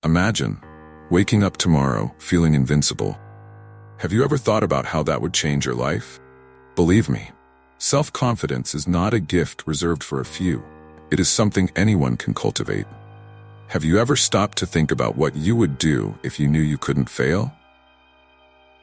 Imagine waking up tomorrow feeling invincible. Have you ever thought about how that would change your life? Believe me, self-confidence is not a gift reserved for a few. It is something anyone can cultivate. Have you ever stopped to think about what you would do if you knew you couldn't fail?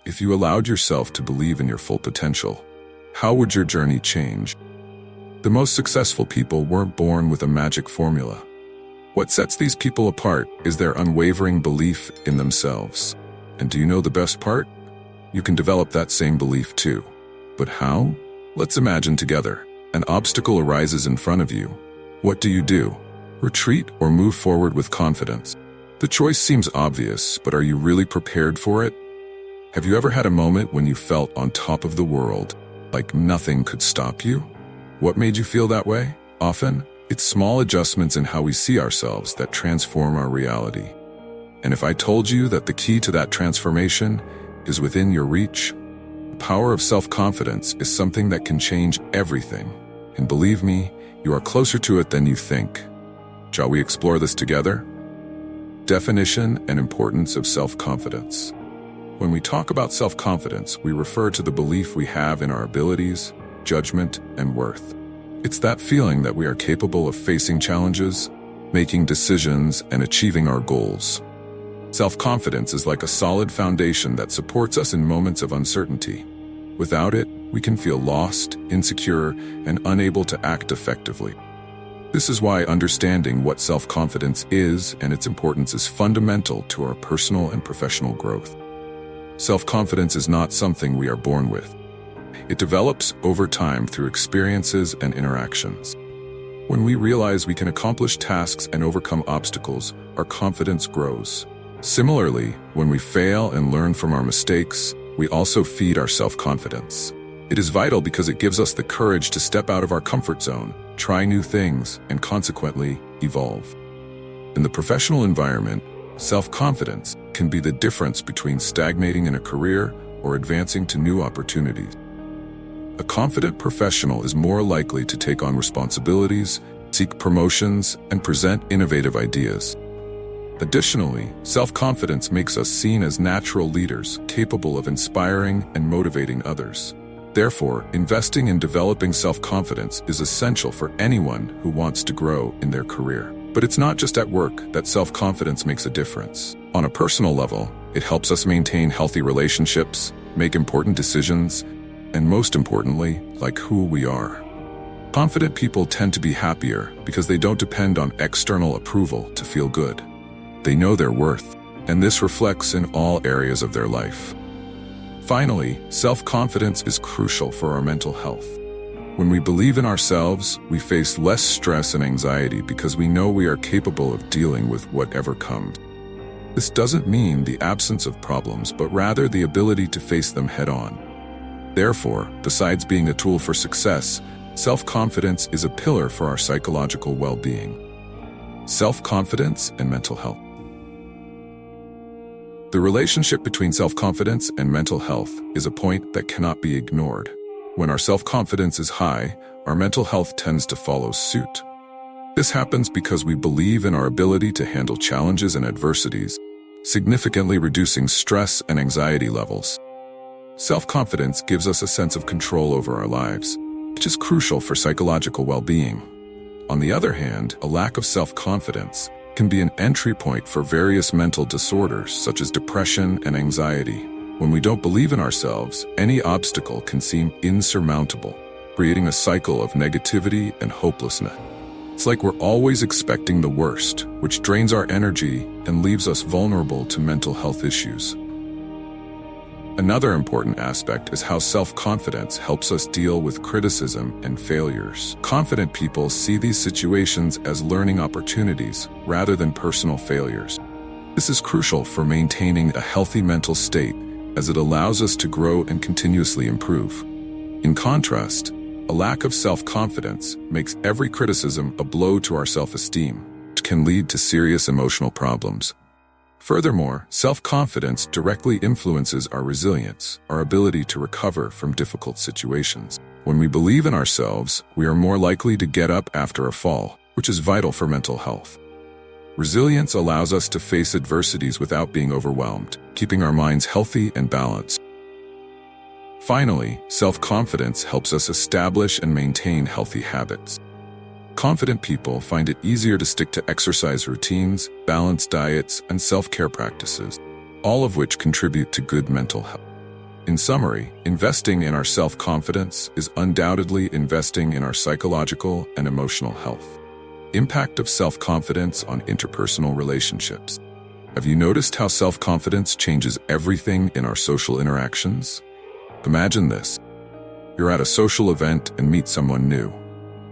If you allowed yourself to believe in your full potential, how would your journey change? The most successful people weren't born with a magic formula. What sets these people apart is their unwavering belief in themselves. And do you know the best part? You can develop that same belief too. But how? Let's imagine together. An obstacle arises in front of you. What do? Retreat or move forward with confidence? The choice seems obvious, but are you really prepared for it? Have you ever had a moment when you felt on top of the world, like nothing could stop you? What made you feel that way? Often, it's small adjustments in how we see ourselves that transform our reality. And if I told you that the key to that transformation is within your reach, the power of self-confidence is something that can change everything. And believe me, you are closer to it than you think. Shall we explore this together? Definition and importance of self-confidence. When we talk about self-confidence, we refer to the belief we have in our abilities, judgment, and worth. It's that feeling that we are capable of facing challenges, making decisions, and achieving our goals. Self-confidence is like a solid foundation that supports us in moments of uncertainty. Without it, we can feel lost, insecure, and unable to act effectively. This is why understanding what self-confidence is and its importance is fundamental to our personal and professional growth. Self-confidence is not something we are born with. It develops over time through experiences and interactions. When we realize we can accomplish tasks and overcome obstacles, our confidence grows. Similarly, when we fail and learn from our mistakes, we also feed our self-confidence. It is vital because it gives us the courage to step out of our comfort zone, try new things, and consequently, evolve. In the professional environment, self-confidence can be the difference between stagnating in a career or advancing to new opportunities. A confident professional is more likely to take on responsibilities, seek promotions, and present innovative ideas. Additionally, self-confidence makes us seen as natural leaders, capable of inspiring and motivating others. Therefore, investing in developing self-confidence is essential for anyone who wants to grow in their career. But it's not just at work that self-confidence makes a difference. On a personal level, it helps us maintain healthy relationships, make important decisions, and most importantly, like who we are. Confident people tend to be happier because they don't depend on external approval to feel good. They know their worth, and this reflects in all areas of their life. Finally, self-confidence is crucial for our mental health. When we believe in ourselves, we face less stress and anxiety because we know we are capable of dealing with whatever comes. This doesn't mean the absence of problems, but rather the ability to face them head-on. Therefore, besides being a tool for success, self-confidence is a pillar for our psychological well-being. Self-confidence and mental health. The relationship between self-confidence and mental health is a point that cannot be ignored. When our self-confidence is high, our mental health tends to follow suit. This happens because we believe in our ability to handle challenges and adversities, significantly reducing stress and anxiety levels. Self-confidence gives us a sense of control over our lives, which is crucial for psychological well-being. On the other hand, a lack of self-confidence can be an entry point for various mental disorders such as depression and anxiety. When we don't believe in ourselves, any obstacle can seem insurmountable, creating a cycle of negativity and hopelessness. It's like we're always expecting the worst, which drains our energy and leaves us vulnerable to mental health issues. Another important aspect is how self-confidence helps us deal with criticism and failures. Confident people see these situations as learning opportunities rather than personal failures. This is crucial for maintaining a healthy mental state as it allows us to grow and continuously improve. In contrast, a lack of self-confidence makes every criticism a blow to our self-esteem, which can lead to serious emotional problems. Furthermore, self-confidence directly influences our resilience, our ability to recover from difficult situations. When we believe in ourselves, we are more likely to get up after a fall, which is vital for mental health. Resilience allows us to face adversities without being overwhelmed, keeping our minds healthy and balanced. Finally, self-confidence helps us establish and maintain healthy habits. Confident people find it easier to stick to exercise routines, balanced diets, and self-care practices, all of which contribute to good mental health. In summary, investing in our self-confidence is undoubtedly investing in our psychological and emotional health. Impact of self-confidence on interpersonal relationships. Have you noticed how self-confidence changes everything in our social interactions? Imagine this. You're at a social event and meet someone new.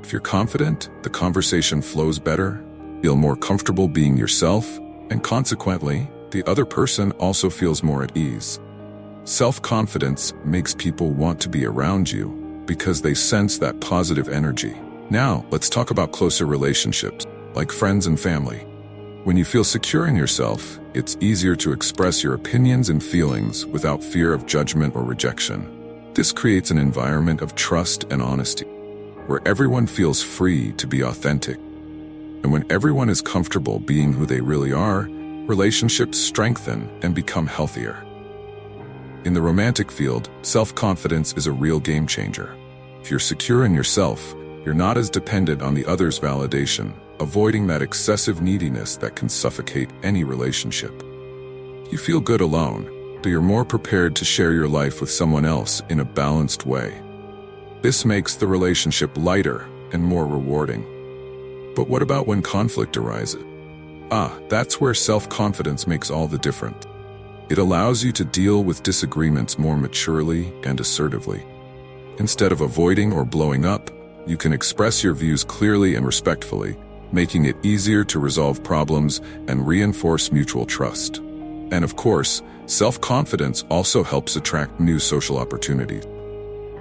If you're confident, the conversation flows better, you feel more comfortable being yourself, and consequently, the other person also feels more at ease. Self-confidence makes people want to be around you because they sense that positive energy. Now, let's talk about closer relationships, like friends and family. When you feel secure in yourself, it's easier to express your opinions and feelings without fear of judgment or rejection. This creates an environment of trust and honesty, where everyone feels free to be authentic. And when everyone is comfortable being who they really are, relationships strengthen and become healthier. In the romantic field, self-confidence is a real game changer. If you're secure in yourself, you're not as dependent on the other's validation, avoiding that excessive neediness that can suffocate any relationship. You feel good alone, but you're more prepared to share your life with someone else in a balanced way. This makes the relationship lighter and more rewarding. But what about when conflict arises? That's where self-confidence makes all the difference. It allows you to deal with disagreements more maturely and assertively. Instead of avoiding or blowing up, you can express your views clearly and respectfully, making it easier to resolve problems and reinforce mutual trust. And of course, self-confidence also helps attract new social opportunities.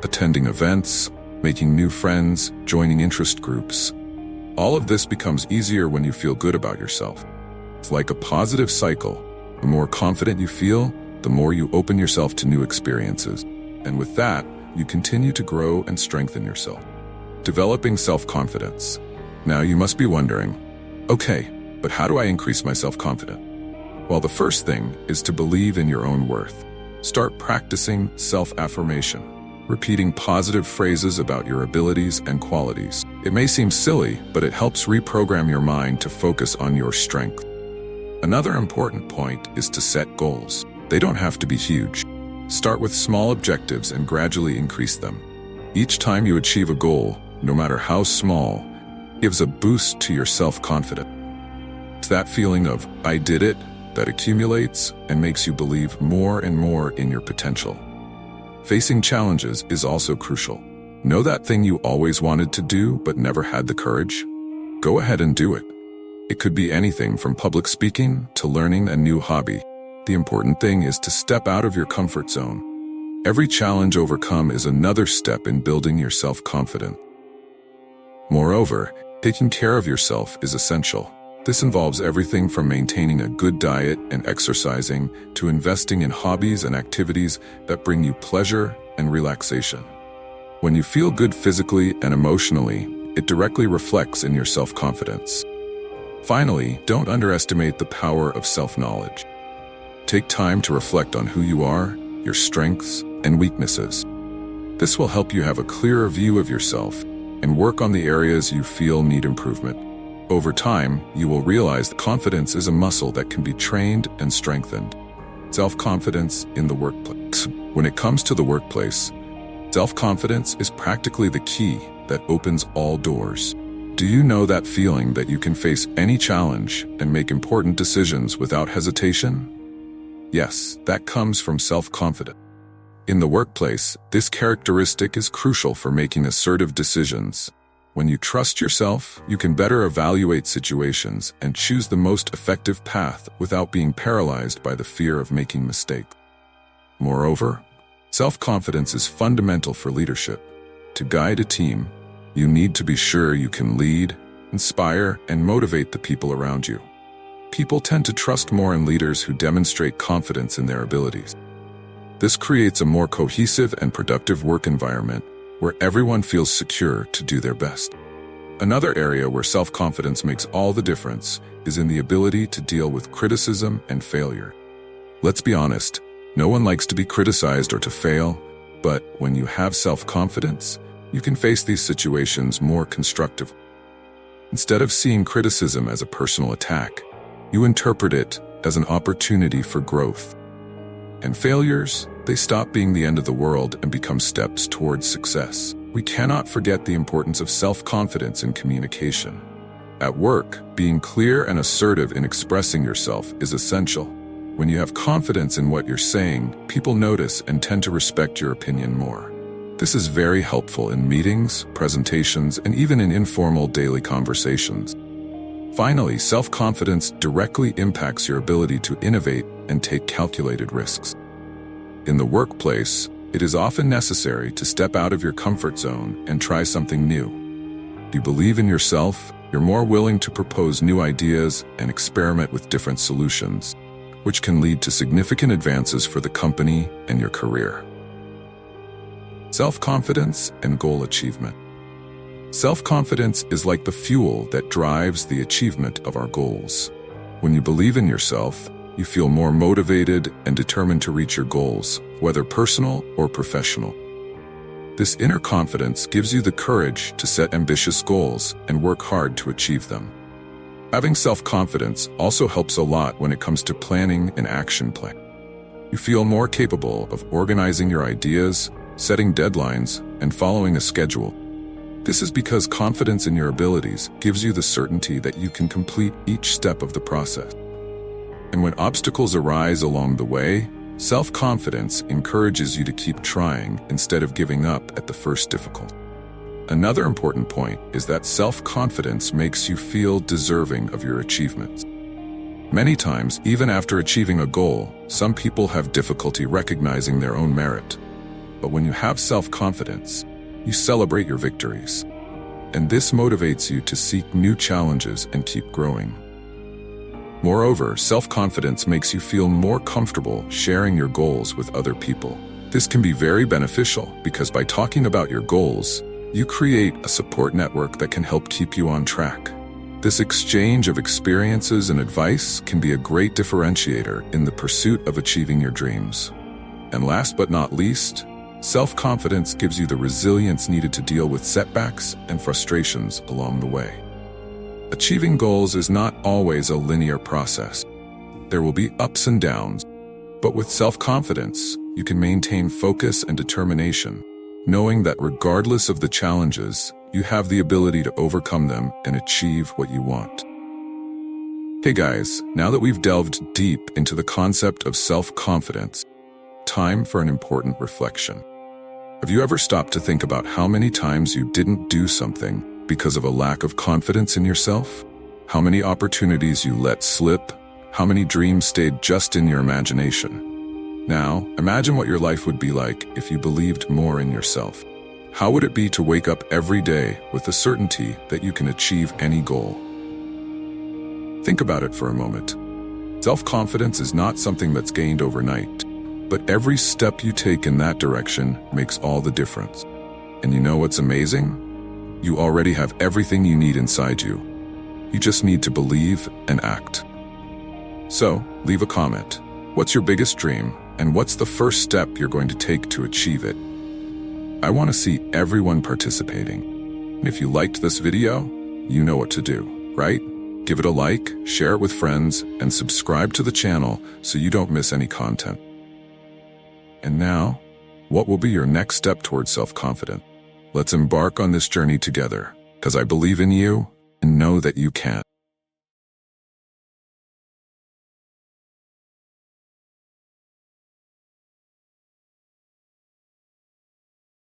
Attending events, making new friends, joining interest groups. All of this becomes easier when you feel good about yourself. It's like a positive cycle. The more confident you feel, the more you open yourself to new experiences. And with that, you continue to grow and strengthen yourself. Developing self-confidence. Now you must be wondering, okay, but how do I increase my self-confidence? Well, the first thing is to believe in your own worth. Start practicing self-affirmation, repeating positive phrases about your abilities and qualities. It may seem silly, but it helps reprogram your mind to focus on your strength. Another important point is to set goals. They don't have to be huge. Start with small objectives and gradually increase them. Each time you achieve a goal, no matter how small, gives a boost to your self-confidence. It's that feeling of, I did it, that accumulates and makes you believe more and more in your potential. Facing challenges is also crucial. Know that thing you always wanted to do but never had the courage? Go ahead and do it. It could be anything from public speaking to learning a new hobby. The important thing is to step out of your comfort zone. Every challenge overcome is another step in building your self-confidence. Moreover, taking care of yourself is essential. This involves everything from maintaining a good diet and exercising to investing in hobbies and activities that bring you pleasure and relaxation. When you feel good physically and emotionally, it directly reflects in your self-confidence. Finally, don't underestimate the power of self-knowledge. Take time to reflect on who you are, your strengths, and weaknesses. This will help you have a clearer view of yourself and work on the areas you feel need improvement. Over time, you will realize that confidence is a muscle that can be trained and strengthened. Self-confidence in the workplace. When it comes to the workplace, self-confidence is practically the key that opens all doors. Do you know that feeling that you can face any challenge and make important decisions without hesitation? Yes, that comes from self-confidence. In the workplace, this characteristic is crucial for making assertive decisions. When you trust yourself, you can better evaluate situations and choose the most effective path without being paralyzed by the fear of making mistakes. Moreover, self-confidence is fundamental for leadership. To guide a team, you need to be sure you can lead, inspire, and motivate the people around you. People tend to trust more in leaders who demonstrate confidence in their abilities. This creates a more cohesive and productive work environment where everyone feels secure to do their best. Another area where self-confidence makes all the difference is in the ability to deal with criticism and failure. Let's be honest, no one likes to be criticized or to fail, but when you have self-confidence, you can face these situations more constructively. Instead of seeing criticism as a personal attack, you interpret it as an opportunity for growth. And failures, they stop being the end of the world and become steps towards success. We cannot forget the importance of self-confidence in communication. At work, being clear and assertive in expressing yourself is essential. When you have confidence in what you're saying, people notice and tend to respect your opinion more. This is very helpful in meetings, presentations, and even in informal daily conversations. Finally, self-confidence directly impacts your ability to innovate and take calculated risks. In the workplace, it is often necessary to step out of your comfort zone and try something new. If you believe in yourself, you're more willing to propose new ideas and experiment with different solutions, which can lead to significant advances for the company and your career. Self-confidence and goal achievement. Self-confidence is like the fuel that drives the achievement of our goals. When you believe in yourself, you feel more motivated and determined to reach your goals, whether personal or professional. This inner confidence gives you the courage to set ambitious goals and work hard to achieve them. Having self-confidence also helps a lot when it comes to planning an action plan. You feel more capable of organizing your ideas, setting deadlines, and following a schedule. This is because confidence in your abilities gives you the certainty that you can complete each step of the process. And when obstacles arise along the way, self-confidence encourages you to keep trying instead of giving up at the first difficulty. Another important point is that self-confidence makes you feel deserving of your achievements. Many times, even after achieving a goal, some people have difficulty recognizing their own merit. But when you have self-confidence, you celebrate your victories. And this motivates you to seek new challenges and keep growing. Moreover, self-confidence makes you feel more comfortable sharing your goals with other people. This can be very beneficial because by talking about your goals, you create a support network that can help keep you on track. This exchange of experiences and advice can be a great differentiator in the pursuit of achieving your dreams. And last but not least, self-confidence gives you the resilience needed to deal with setbacks and frustrations along the way. Achieving goals is not always a linear process. There will be ups and downs, but with self-confidence, you can maintain focus and determination, knowing that regardless of the challenges, you have the ability to overcome them and achieve what you want. Hey guys, now that we've delved deep into the concept of self-confidence, time for an important reflection. Have you ever stopped to think about how many times you didn't do something because of a lack of confidence in yourself? How many opportunities you let slip? How many dreams stayed just in your imagination? Now, imagine what your life would be like if you believed more in yourself. How would it be to wake up every day with the certainty that you can achieve any goal? Think about it for a moment. Self-confidence is not something that's gained overnight, but every step you take in that direction makes all the difference. And you know what's amazing? You already have everything you need inside you. You just need to believe and act. So, leave a comment. What's your biggest dream, and what's the first step you're going to take to achieve it? I want to see everyone participating. And if you liked this video, you know what to do, right? Give it a like, share it with friends, and subscribe to the channel so you don't miss any content. And now, what will be your next step towards self-confidence? Let's embark on this journey together, because I believe in you and know that you can.